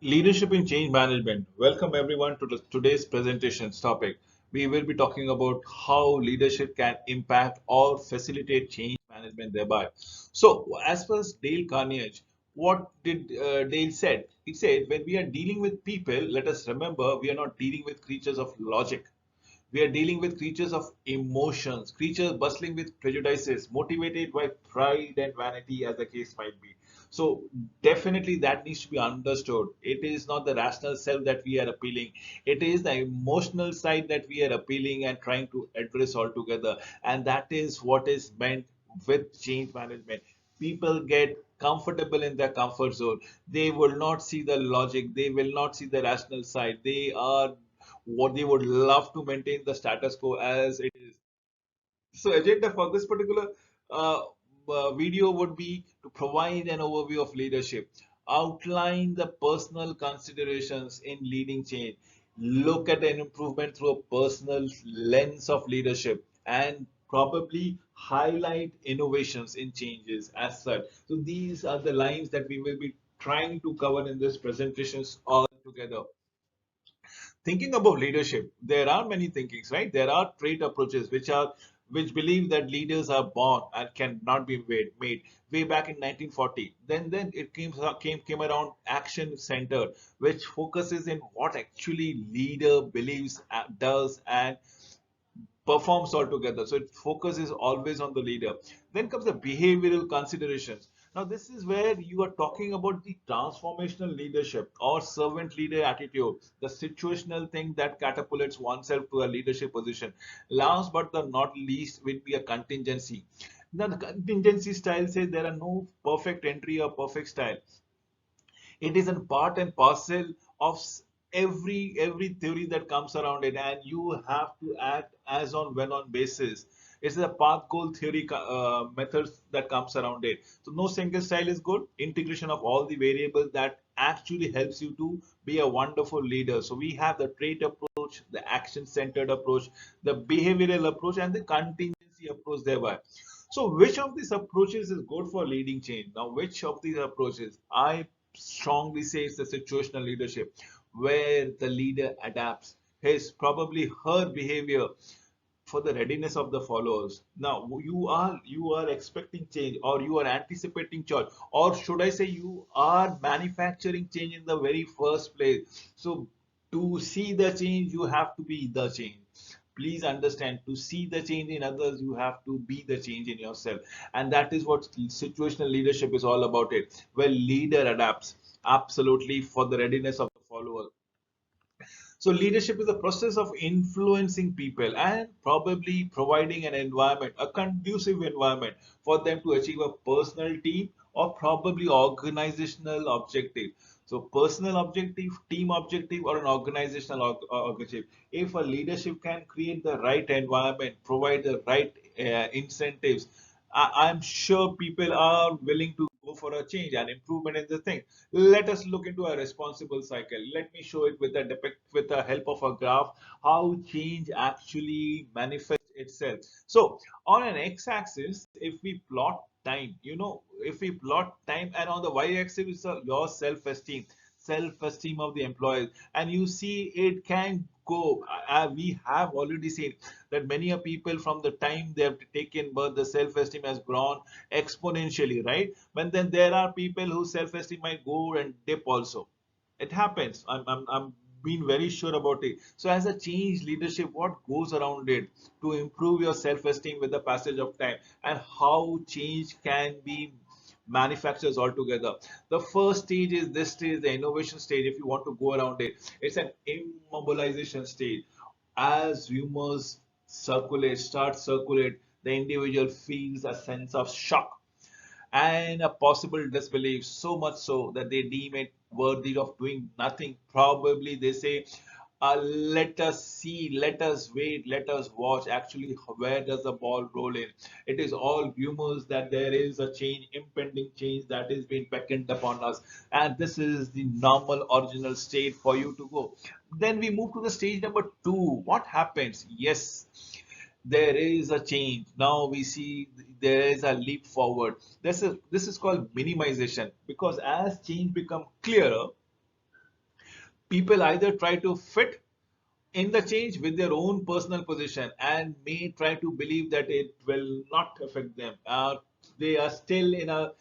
Leadership in change management. Welcome everyone to today's presentation topic. We will be talking about how leadership can impact or facilitate change management thereby. So, as per Dale Carnegie, what did Dale said? He said, when we are dealing with people, let us remember we are not dealing with creatures of logic. We are dealing with creatures of emotions, creatures bustling with prejudices, motivated by pride and vanity, as the case might be. So, definitely that needs to be understood. It is not the rational self that we are appealing, it is the emotional side that we are appealing and trying to address altogether. And that is what is meant with change management. People get comfortable in their comfort zone. They will not see the logic, they will not see the rational side. They are what they would love to maintain the status quo as it is. So, agenda for this particular uh, video would be to provide an overview of leadership, outline the personal considerations in leading change, look at an improvement through a personal lens of leadership, and probably highlight innovations in changes as such. So, these are the lines that we will be trying to cover in this presentations all together. Thinking about leadership, there are many thinkings, right? There are trait approaches which believe that leaders are born and cannot be made. Way back in 1940, then it came around action centered, which focuses in what actually leader believes, does, and performs altogether. So it focuses always on the leader. Then comes the behavioral considerations. Now, this is where you are talking about the transformational leadership or servant leader attitude, the situational thing that catapults oneself to a leadership position. Last but the not least will be a contingency. Now, the contingency style says there are no perfect entry or perfect style. It is a part and parcel of every theory that comes around it, and you have to act as on when on basis. It's a path goal theory methods that comes around it. So no single style is good. Integration of all the variables that actually helps you to be a wonderful leader. So we have the trait approach, the action centered approach, the behavioral approach, and the contingency approach thereby. So, which of these approaches is good for leading change? Now, which of these approaches? I strongly say it's the situational leadership, where the leader adapts his probably her behavior for the readiness of the followers. Now, you are expecting change, or you are anticipating change, or should I say you are manufacturing change in the very first place. So, to see the change, you have to be the change. Please understand, to see the change in others, you have to be the change in yourself. And that is what situational leadership is all about it. Well, leader adapts absolutely for the readiness of the follower. So leadership is the process of influencing people and probably providing an environment, a conducive environment for them to achieve a personal, team, or probably organizational objective. So personal objective, team objective, or an organizational objective. If a leadership can create the right environment, provide the right incentives, I'm sure people are willing to go for a change and improvement in the thing. Let us look into a responsible cycle. Let me show it with a depict with the help of a graph how change actually manifests itself. So on an x-axis, if we plot time, if we plot time, and on the y-axis is your self-esteem of the employees, and you see it can go. We have already seen that many a people from the time they have taken birth, the self-esteem has grown exponentially, right? But then there are people whose self-esteem might go and dip also. It happens. I'm being very sure about it. So as a change leadership, what goes around it to improve your self-esteem with the passage of time, and how change can be manufacturers altogether. The first stage is this stage, the innovation stage. If you want to go around it, it's an immobilization stage. As rumors circulate, the individual feels a sense of shock and a possible disbelief, so much so that they deem it worthy of doing nothing. Probably they say, let us see, let us wait, let us watch. Actually, where does the ball roll in? It is all rumors that there is a change, impending change that is being beckoned upon us. And this is the normal original state for you to go. Then we move to the stage number two. What happens? Yes, there is a change. Now we see there is a leap forward. This is called minimization, because as change become clearer, People either try to fit in the change with their own personal position and may try to believe that it will not affect them. They are still in a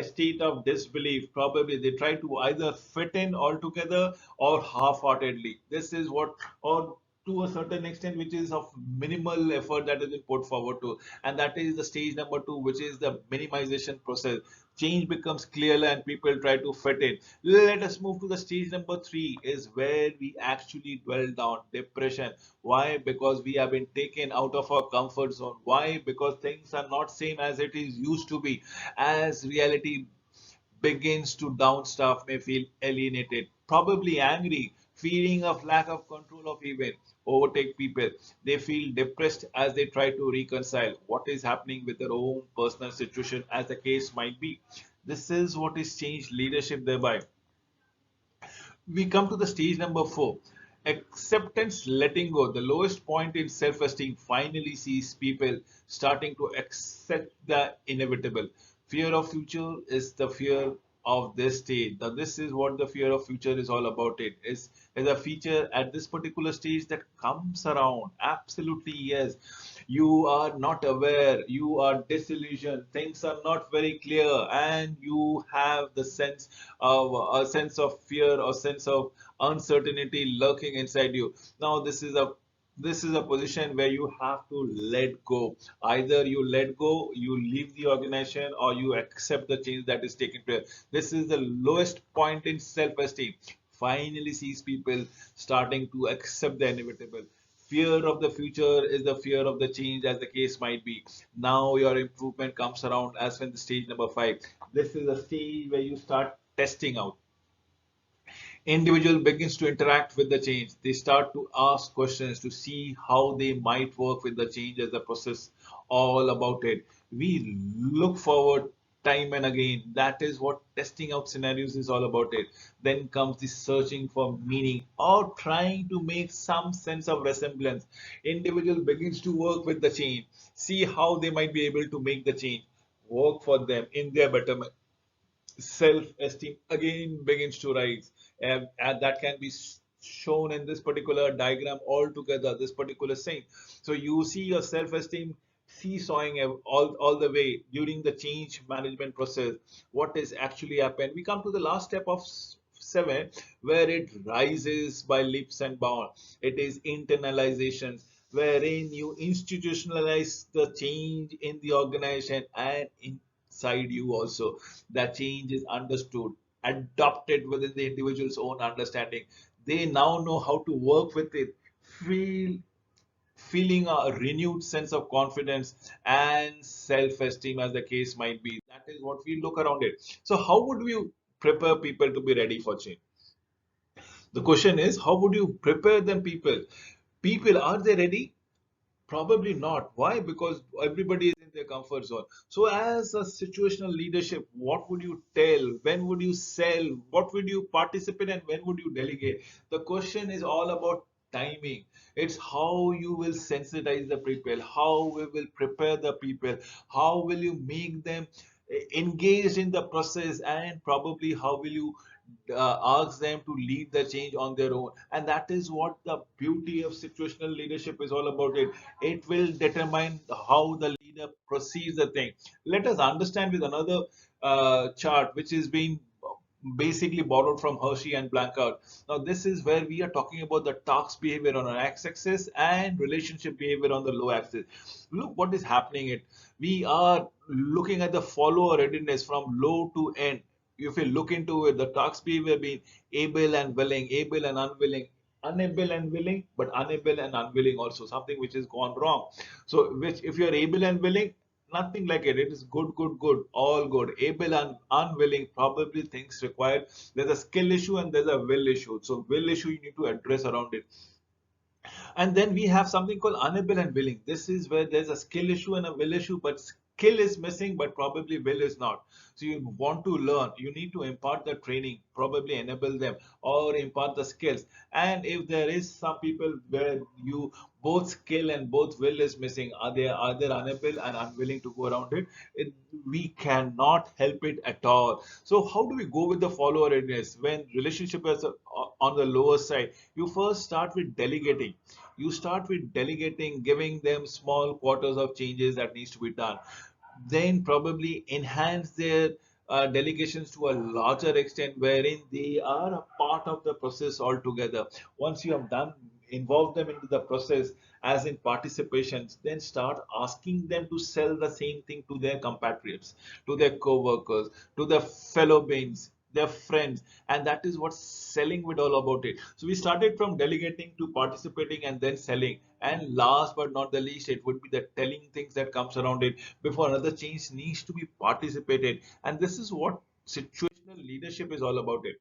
state of disbelief. Probably they try to either fit in altogether or half-heartedly. This is what, or to a certain extent, which is of minimal effort that has been put forward to, and that is the stage number two, which is the minimization process. Change becomes clearer and people try to fit in. Let us move to the stage number three, is where we actually dwell down depression. Why? Because we have been taken out of our comfort zone. Why? Because things are not same as it is used to be. As reality begins to down, staff may feel alienated, probably angry, feeling of lack of control of events overtake people. They feel depressed as they try to reconcile what is happening with their own personal situation, as the case might be. This is what is changed leadership thereby. We come to the stage number four. Acceptance, letting go. The lowest point in self esteem finally sees people starting to accept the inevitable. Fear of future is the fear of this stage. Now, this is what the fear of future is all about. It is a feature at this particular stage that comes around. Absolutely, yes. You are not aware, you are disillusioned, things are not very clear, and you have the sense of a sense of fear or sense of uncertainty lurking inside you. Now, this is a position where you have to let go. Either you let go, you leave the organization, or you accept the change that is taking place. This is the lowest point in self-esteem. Finally sees people starting to accept the inevitable. Fear of the future is the fear of the change, as the case might be. Now your improvement comes around as when the stage number five. This is a stage where you start testing out. Individual begins to interact with the change. They start to ask questions to see how they might work with the change as the process all about it. We look forward time and again. That is what testing out scenarios is all about it. Then comes the searching for meaning or trying to make some sense of resemblance. Individual begins to work with the change, see how they might be able to make the change work for them in their betterment. Self-esteem again begins to rise, and that can be shown in this particular diagram altogether, this particular thing. So you see your self-esteem seesawing all the way during the change management process. What is actually happened? We come to the last step of seven, where it rises by leaps and bounds. It is internalization, wherein you institutionalize the change in the organization and inside you also. That change is understood, adopted within the individual's own understanding. They now know how to work with it, feel feeling a renewed sense of confidence and self-esteem, as the case might be. That is what we look around it. So how would we prepare people to be ready for change? The question is, how would you prepare them? People, are they ready? Probably not. Why? Because everybody is in their comfort zone. So, as a situational leadership, what would you tell? When would you sell? What would you participate and when would you delegate? The question is all about timing. It's how you will sensitize the people, how we will prepare the people, how will you make them engaged in the process, and probably how will you ask them to lead the change on their own. And that is what the beauty of situational leadership is all about. It will determine how the leader perceives the thing. Let us understand with another chart, which is being basically borrowed from Hershey and Blanchard. Now, this is where we are talking about the task behavior on an x-axis and relationship behavior on the low axis. Look what is happening. We are looking at the follower readiness from low to end. If you look into it, the task behavior being able and willing, able and unwilling, unable and willing, but unable and unwilling also, something which is gone wrong. So, which if you are able and willing, nothing like it. It is good, good, good, all good. Able and unwilling, probably things required. There's a skill issue and there's a will issue. So, will issue you need to address around it. And then we have something called unable and willing. This is where there's a skill issue and a will issue, but skill is missing, but probably will is not. So you want to learn, you need to impart the training, probably enable them or impart the skills. And if there is some people where you both skill and both will is missing, are they either unable and unwilling to go around it, we cannot help it at all. So how do we go with the follower readiness when relationship is on the lower side? You first start with delegating. You start with delegating, giving them small quarters of changes that needs to be done, then probably enhance their delegations to a larger extent wherein they are a part of the process altogether. Once you have done, involve them into the process as in participations, then start asking them to sell the same thing to their compatriots, to their co-workers, to their fellow beings, their friends, and that is what selling would all about it. So we started from delegating to participating and then selling, and last but not the least, it would be the telling things that comes around it. Before another change needs to be participated, and this is what situational leadership is all about it.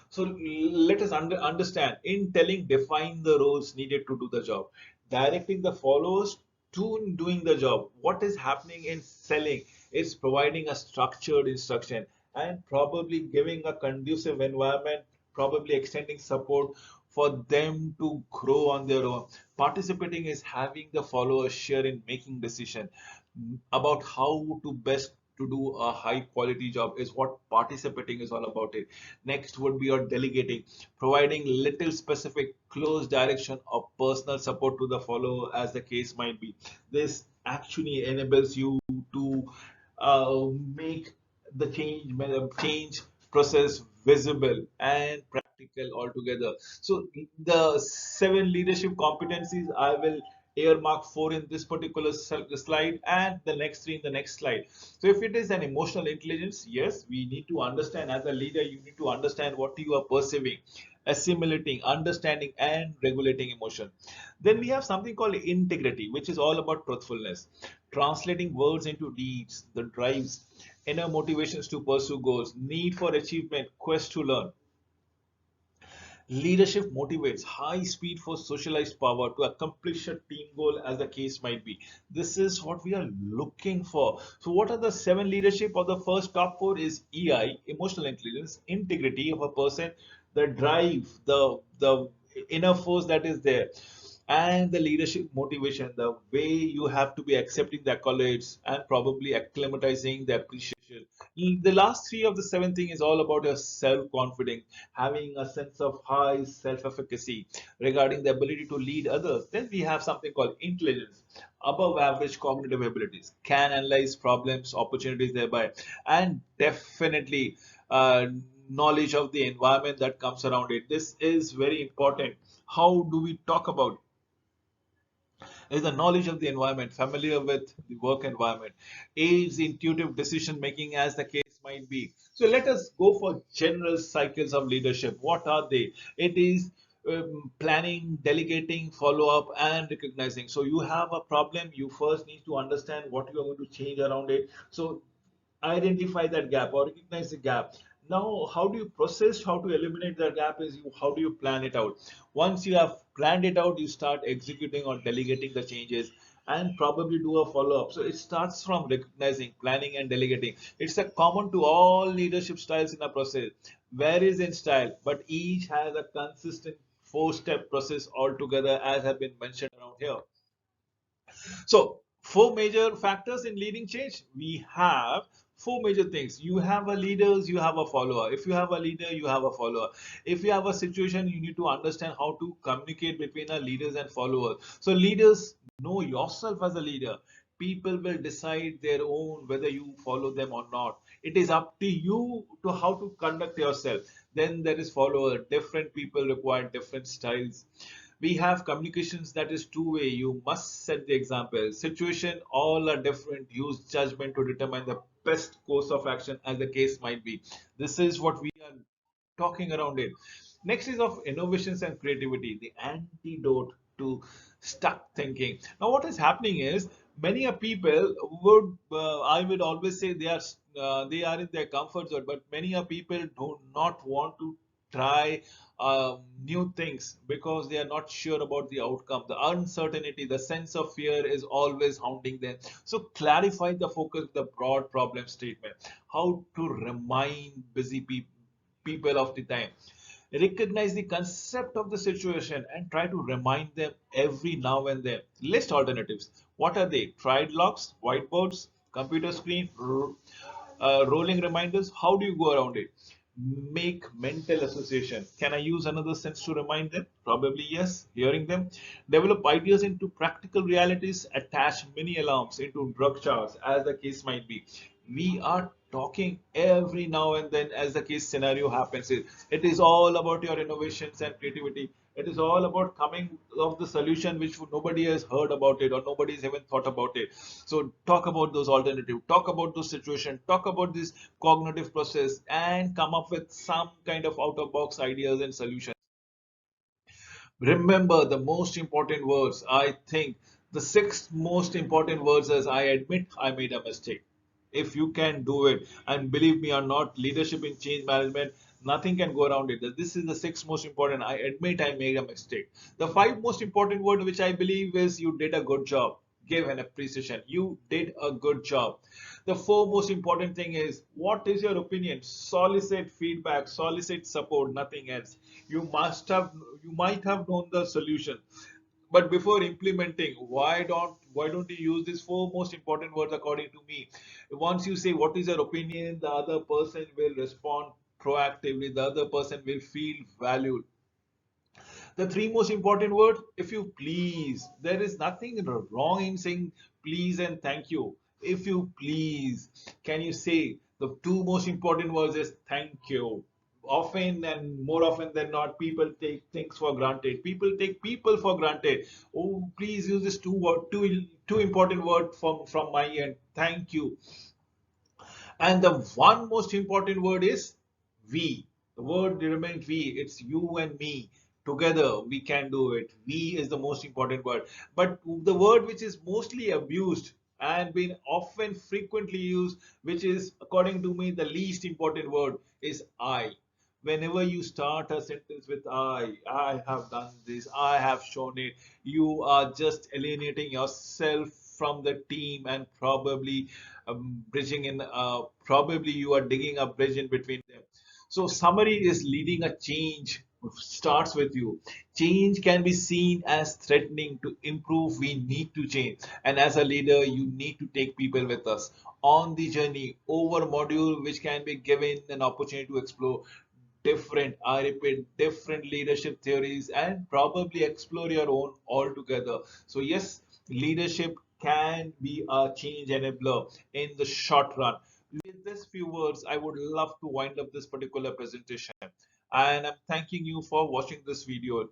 So let us understand in telling, define the roles needed to do the job, directing the followers to doing the job. What is happening in selling is providing a structured instruction and probably giving a conducive environment, probably extending support for them to grow on their own. Participating is having the followers share in making decision about how to best to do a high quality job is what participating is all about it. Next would be your delegating, providing little specific close direction or personal support to the follower as the case might be. This actually enables you to make the change process visible and practical altogether. So the 7 leadership competencies I will earmark 4 in this particular slide and the next 3 in the next slide. So if it is an emotional intelligence, yes, we need to understand as a leader, you need to understand what you are perceiving, assimilating, understanding, and regulating emotion. Then we have something called integrity, which is all about truthfulness, translating words into deeds, the drives, inner motivations to pursue goals, need for achievement, quest to learn. Leadership motivates high speed for socialized power to accomplish a team goal as the case might be. This is what we are looking for. So what are the 7 leadership of the first top 4 is EI, emotional intelligence, integrity of a person, the drive, the inner force that is there, and the leadership motivation, the way you have to be accepting the accolades and probably acclimatizing the appreciation. The last 3 of the 7 thing is all about your self-confidence, having a sense of high self-efficacy regarding the ability to lead others. Then we have something called intelligence, above average cognitive abilities, can analyze problems, opportunities thereby, and definitely knowledge of the environment that comes around it. This is very important. How do we talk about is the knowledge of the environment, familiar with the work environment, aids intuitive decision making as the case might be. So let us go for general cycles of leadership. What are they? It is planning, delegating, follow up, and recognizing. So you have a problem, you first need to understand what you are going to change around it. So identify that gap or recognize the gap. Now how do you process, how to eliminate that gap is you, how do you plan it out? Once you have planned it out, you start executing or delegating the changes and probably do a follow-up. So it starts from recognizing, planning, and delegating. It's a common to all leadership styles in a process, varies in style, but each has a consistent 4-step process altogether as have been mentioned around here. So, 4 major factors in leading change. We have 4 major things. You have a leaders, you have a follower. If you have a leader, you have a follower. If you have a situation, you need to understand how to communicate between a leaders and followers. So, leaders, know yourself as a leader. People will decide their own whether you follow them or not. It is up to you to how to conduct yourself. Then there is follower. Different people require different styles. We have communications that is two-way. You must set the example. Situation, all are different. Use judgment to determine the best course of action as the case might be. This is what we are talking around it. Next is of innovations and creativity, the antidote to stuck thinking. Now, what is happening is many a people would, I would always say they are in their comfort zone, but many a people do not want to try new things because they are not sure about the outcome. The uncertainty, the sense of fear is always haunting them. So clarify the focus, the broad problem statement. How to remind busy people of the time. Recognize the concept of the situation and try to remind them every now and then. List alternatives. What are they? Tried locks, whiteboards, computer screen, rolling reminders. How do you go around it? Make mental association. Can I use another sense to remind them? Probably yes. Hearing them. Develop ideas into practical realities. Attach mini alarms into drug charts, as the case might be. We are talking every now and then as the case scenario happens. It is all about your innovations and creativity. It is all about coming of the solution which nobody has heard about it or nobody has even thought about it. So talk about those alternatives, talk about those situations, talk about this cognitive process, and come up with some kind of out of box ideas and solutions. Remember the most important words. I think the sixth most important words is I admit I made a mistake. If you can do it, and believe me or not, leadership in change management, nothing can go around it. This is the sixth most important. I admit I made a mistake. The five most important word which I believe is you did a good job. Give an appreciation. You did a good job. The four most important thing is what is your opinion? Solicit feedback, solicit support, nothing else. You must have, you might have known the solution, but before implementing, why don't you use these four most important words according to me? Once you say what is your opinion, the other person will respond proactively, the other person will feel valued. The three most important words, if you please, there is nothing wrong in saying please and thank you. If you please, can you say the two most important words is thank you? Often and more often than not, people take things for granted. People take people for granted. Oh, please use this two important word from my end. Thank you. And the one most important word is we. The word remains we. It's you and me. Together we can do it. We is the most important word. But the word which is mostly abused and been often frequently used, which is according to me the least important word, is I. Whenever you start a sentence with I have done this, I have shown it, you are just alienating yourself from the team and probably bridging in, probably you are digging a bridge in between them. So summary is leading a change starts with you. Change can be seen as threatening. To improve, we need to change. And as a leader, you need to take people with us on the journey over module, which can be given an opportunity to explore different, I repeat, different leadership theories and probably explore your own altogether. So, yes, leadership can be a change enabler in the short run. With these few words, I would love to wind up this particular presentation. And I'm thanking you for watching this video.